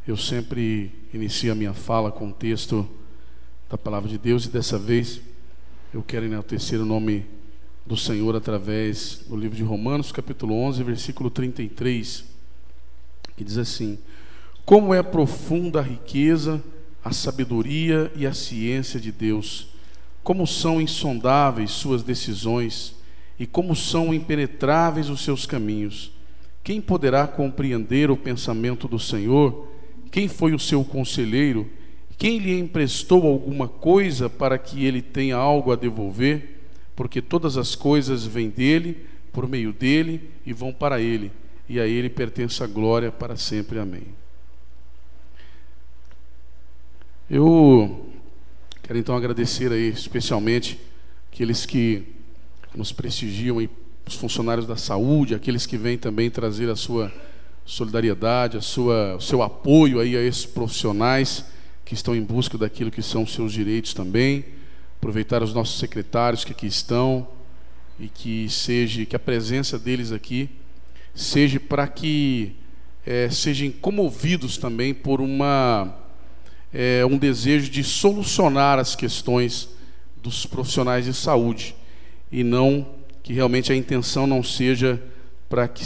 Eu sempre inicio a minha fala com o texto da Palavra de Deus, e dessa vez eu quero enaltecer o nome do Senhor através do livro de Romanos, capítulo 11, versículo 33, que diz assim: como é profunda a riqueza, a sabedoria e a ciência de Deus, como são insondáveis suas decisões e como são impenetráveis os seus caminhos. Quem poderá compreender o pensamento do Senhor? Quem foi o seu conselheiro? Quem lhe emprestou alguma coisa para que ele tenha algo a devolver? Porque todas as coisas vêm dele, por meio dele e vão para ele, e a ele pertence a glória para sempre. Amém. Eu quero então agradecer aí especialmente aqueles que nos prestigiam, os funcionários da saúde, aqueles que vêm também trazer a sua solidariedade, o seu apoio aí a esses profissionais que estão em busca daquilo que são seus direitos também. Aproveitar os nossos secretários que aqui estão, e que a presença deles aqui seja para que sejam comovidos também por um desejo de solucionar as questões dos profissionais de saúde, e não que realmente a intenção não seja para que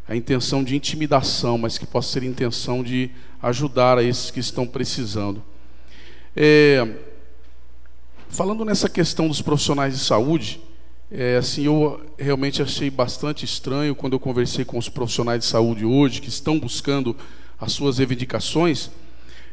a intenção de intimidação, mas que possa ser a intenção de ajudar a esses que estão precisando. Falando nessa questão dos profissionais de saúde, assim, eu realmente achei bastante estranho quando eu conversei com os profissionais de saúde hoje, que estão buscando as suas reivindicações,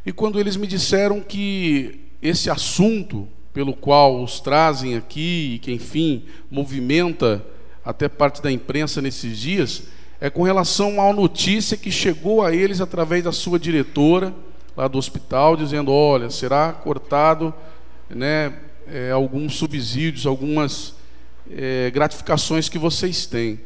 e quando eles me disseram que esse assunto pelo qual os trazem aqui, e que enfim movimenta até parte da imprensa nesses dias, é com relação à notícia que chegou a eles através da sua diretora lá do hospital, dizendo: olha, será cortado, alguns subsídios, algumas gratificações que vocês têm.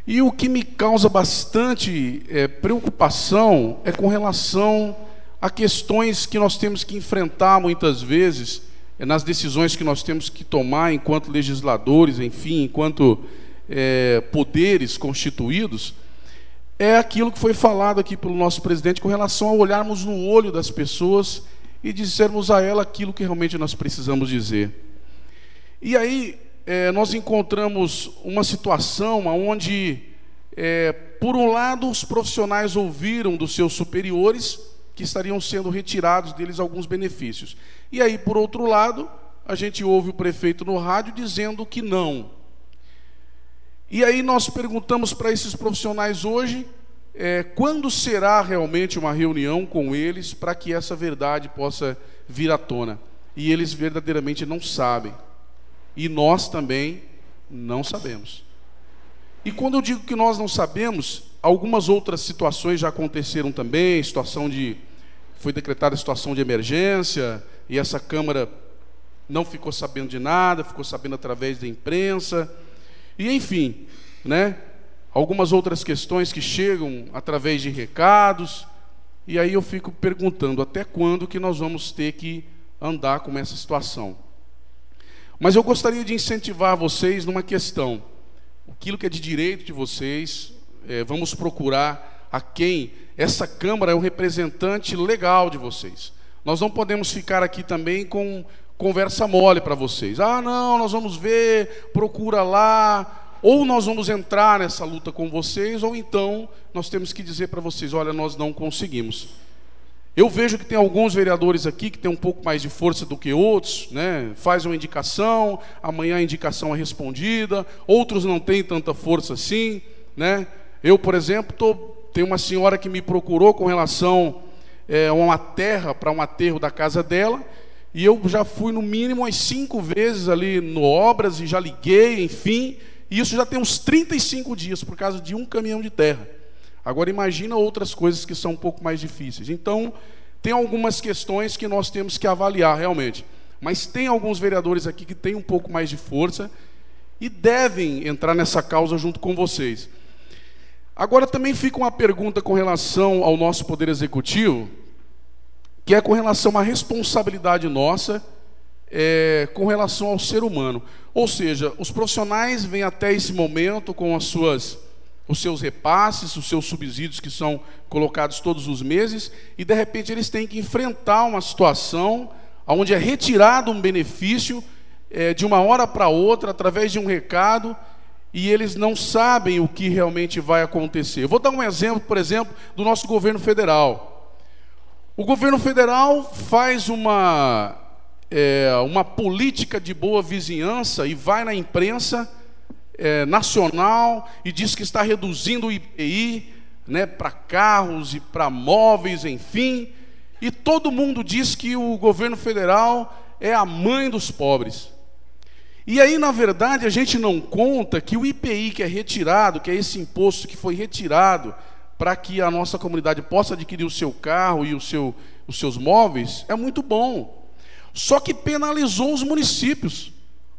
E o que me causa bastante preocupação é com relação a questões que nós temos que enfrentar muitas vezes nas decisões que nós temos que tomar enquanto legisladores, enfim, enquanto poderes constituídos. É aquilo que foi falado aqui pelo nosso presidente com relação a olharmos no olho das pessoas e dizermos a ela aquilo que realmente nós precisamos dizer. E aí nós encontramos uma situação onde, por um lado, os profissionais ouviram dos seus superiores que estariam sendo retirados deles alguns benefícios. E aí, por outro lado, a gente ouve o prefeito no rádio dizendo que não. E aí nós perguntamos para esses profissionais hoje, quando será realmente uma reunião com eles para que essa verdade possa vir à tona? E eles verdadeiramente não sabem. E nós também não sabemos. E quando eu digo que nós não sabemos, algumas outras situações já aconteceram também, foi decretada a situação de emergência, e essa Câmara não ficou sabendo de nada, ficou sabendo através da imprensa, e enfim, algumas outras questões que chegam através de recados, e aí eu fico perguntando, até quando que nós vamos ter que andar com essa situação? Mas eu gostaria de incentivar vocês numa questão: aquilo que é de direito de vocês, vamos procurar a quem essa Câmara é o representante legal de vocês. Nós não podemos ficar aqui também com conversa mole para vocês. Não, nós vamos ver, procura lá, ou nós vamos entrar nessa luta com vocês, ou então nós temos que dizer para vocês: olha, nós não conseguimos. Eu vejo que tem alguns vereadores aqui que têm um pouco mais de força do que outros, faz uma indicação, amanhã a indicação é respondida, outros não têm tanta força assim, Eu, por exemplo, tem uma senhora que me procurou com relação a uma terra para um aterro da casa dela, e eu já fui no mínimo umas 5 vezes ali no Obras e já liguei, enfim, e isso já tem uns 35 dias por causa de um caminhão de terra. Agora imagina outras coisas que são um pouco mais difíceis. Então, tem algumas questões que nós temos que avaliar realmente, mas tem alguns vereadores aqui que têm um pouco mais de força e devem entrar nessa causa junto com vocês. Agora também fica uma pergunta com relação ao nosso Poder Executivo, que é com relação à responsabilidade nossa com relação ao ser humano. Ou seja, os profissionais vêm até esse momento com os os seus repasses, os seus subsídios que são colocados todos os meses, e de repente eles têm que enfrentar uma situação onde é retirado um benefício de uma hora para outra, através de um recado, e eles não sabem o que realmente vai acontecer. Eu vou dar um exemplo, por exemplo, do nosso governo federal. O governo federal faz uma política de boa vizinhança e vai na imprensa nacional e diz que está reduzindo o IPI, né, para carros e para móveis, enfim, e todo mundo diz que o governo federal é a mãe dos pobres. E aí, na verdade, a gente não conta que o IPI que é retirado, que é esse imposto que foi retirado para que a nossa comunidade possa adquirir o seu carro e os seus móveis, é muito bom. Só que penalizou os municípios.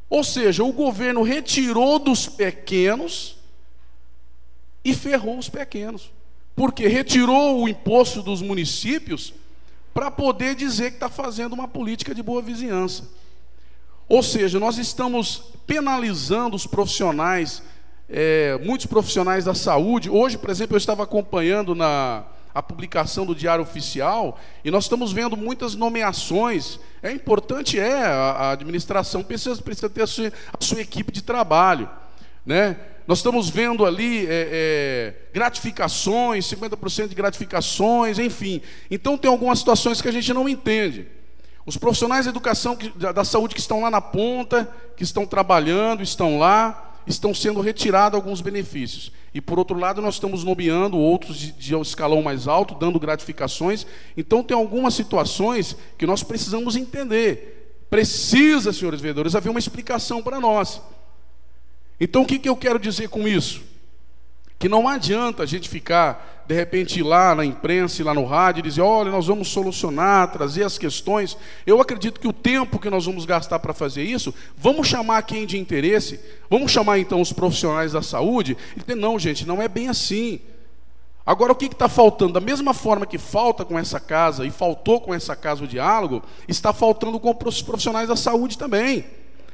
Ou seja, o governo retirou dos pequenos e ferrou os pequenos. Porque retirou o imposto dos municípios para poder dizer que está fazendo uma política de boa vizinhança. Ou seja, nós estamos penalizando os profissionais, muitos profissionais da saúde. Hoje, por exemplo, eu estava acompanhando a publicação do Diário Oficial, e nós estamos vendo muitas nomeações. É importante, a administração precisa ter a sua equipe de trabalho, né? Nós estamos vendo ali gratificações, 50% de gratificações, enfim. Então tem algumas situações que a gente não entende. Os profissionais da educação, da saúde que estão lá na ponta, que estão trabalhando, estão lá, estão sendo retirados alguns benefícios. E, por outro lado, nós estamos nomeando outros de escalão mais alto, dando gratificações. Então, tem algumas situações que nós precisamos entender. Precisa, senhores vereadores, haver uma explicação para nós. Então, o que eu quero dizer com isso? Que não adianta a gente ficar, de repente, ir lá na imprensa, ir lá no rádio e dizer, olha, nós vamos solucionar, trazer as questões. Eu acredito que o tempo que nós vamos gastar para fazer isso, vamos chamar quem de interesse, vamos chamar então os profissionais da saúde, e dizer, não, gente, não é bem assim. Agora, o que está faltando? Da mesma forma que falta com essa casa, e faltou com essa casa o diálogo, está faltando com os profissionais da saúde também.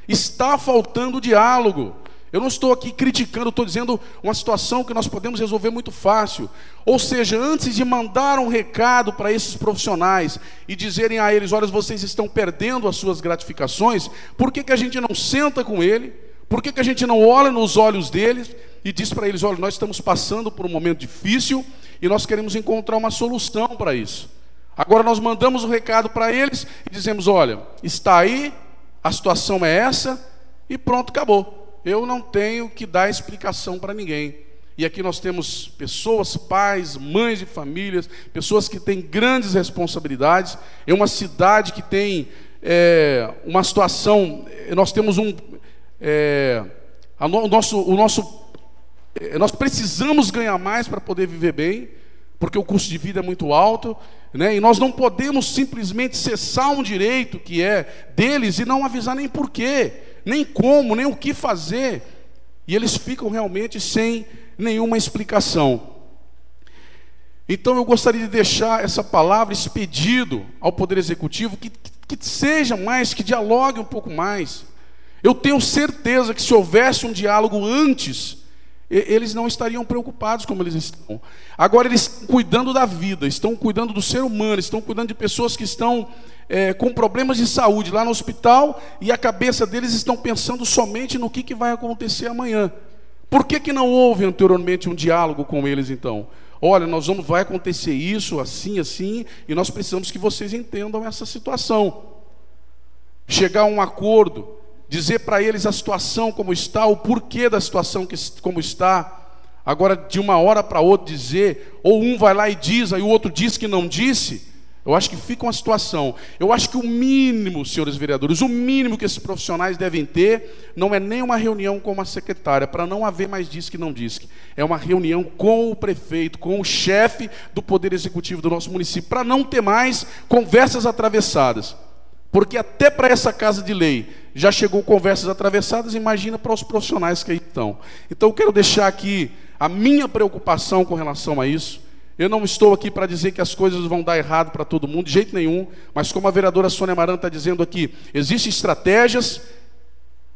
Está faltando diálogo. Eu não estou aqui criticando, estou dizendo uma situação que nós podemos resolver muito fácil. Ou seja, antes de mandar um recado para esses profissionais e dizerem a eles, olha, vocês estão perdendo as suas gratificações, por que a gente não senta com ele? Por que a gente não olha nos olhos deles e diz para eles, olha, nós estamos passando por um momento difícil e nós queremos encontrar uma solução para isso. Agora nós mandamos um recado para eles e dizemos, olha, está aí, a situação é essa e pronto, acabou. Eu não tenho que dar explicação para ninguém. E aqui nós temos pessoas, pais, mães de famílias, pessoas que têm grandes responsabilidades. É uma cidade que tem uma situação, nós temos nós precisamos ganhar mais para poder viver bem, porque o custo de vida é muito alto, né? E nós não podemos simplesmente cessar um direito que é deles e não avisar nem porquê, nem como, nem o que fazer. E eles ficam realmente sem nenhuma explicação. Então eu gostaria de deixar essa palavra, esse pedido ao Poder Executivo, que seja mais, que dialogue um pouco mais. Eu tenho certeza que se houvesse um diálogo antes, eles não estariam preocupados como eles estão. Agora eles estão cuidando da vida, estão cuidando do ser humano, estão cuidando de pessoas que estão com problemas de saúde lá no hospital, e a cabeça deles estão pensando somente no que vai acontecer amanhã. Por que não houve anteriormente um diálogo com eles então? Olha, vai acontecer isso, assim, assim, e nós precisamos que vocês entendam essa situação. Chegar a um acordo, dizer para eles a situação como está, o porquê da situação como está. Agora, de uma hora para outra dizer, ou um vai lá e diz, aí o outro diz que não disse, eu acho que fica uma situação. Eu acho que o mínimo, senhores vereadores, o mínimo que esses profissionais devem ter, não é nem uma reunião com uma secretária, para não haver mais diz que não diz. É uma reunião com o prefeito, com o chefe do Poder Executivo do nosso município, para não ter mais conversas atravessadas. Porque até para essa casa de lei já chegou conversas atravessadas, imagina para os profissionais que aí estão. Então eu quero deixar aqui a minha preocupação com relação a isso. Eu não estou aqui para dizer que as coisas vão dar errado para todo mundo, de jeito nenhum, mas como a vereadora Sônia Maranta está dizendo aqui, existem estratégias,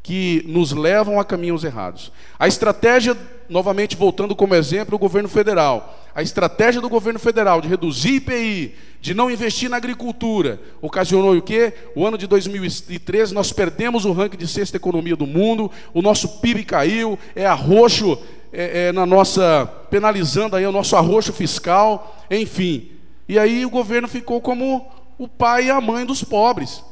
que nos levam a caminhos errados. A estratégia, novamente voltando como exemplo, o governo federal. A estratégia do governo federal de reduzir IPI, de não investir na agricultura, ocasionou o quê? O ano de 2013 nós perdemos o ranking de sexta economia do mundo, o nosso PIB caiu, arroxo na nossa, penalizando aí o nosso arroxo fiscal, enfim. E aí o governo ficou como o pai e a mãe dos pobres.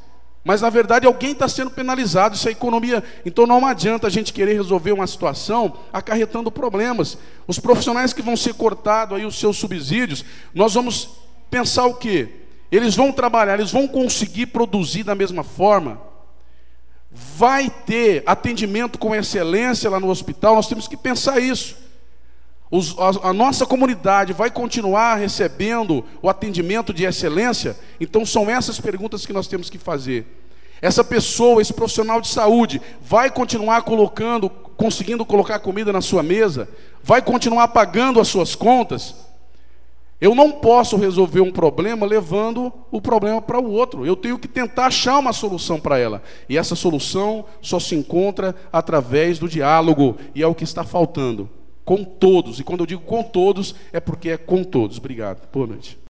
Mas, na verdade, alguém está sendo penalizado, isso é economia. Então, não adianta a gente querer resolver uma situação acarretando problemas. Os profissionais que vão ser cortados aí os seus subsídios, nós vamos pensar o quê? Eles vão trabalhar, eles vão conseguir produzir da mesma forma? Vai ter atendimento com excelência lá no hospital? Nós temos que pensar isso. A nossa comunidade vai continuar recebendo o atendimento de excelência? Então são essas perguntas que nós temos que fazer. Essa pessoa, esse profissional de saúde, vai continuar conseguindo colocar comida na sua mesa? Vai continuar pagando as suas contas? Eu não posso resolver um problema levando o problema para o outro. Eu tenho que tentar achar uma solução para ela. E essa solução só se encontra através do diálogo. E é o que está faltando. Com todos, e quando eu digo com todos, é porque é com todos. Obrigado, boa noite.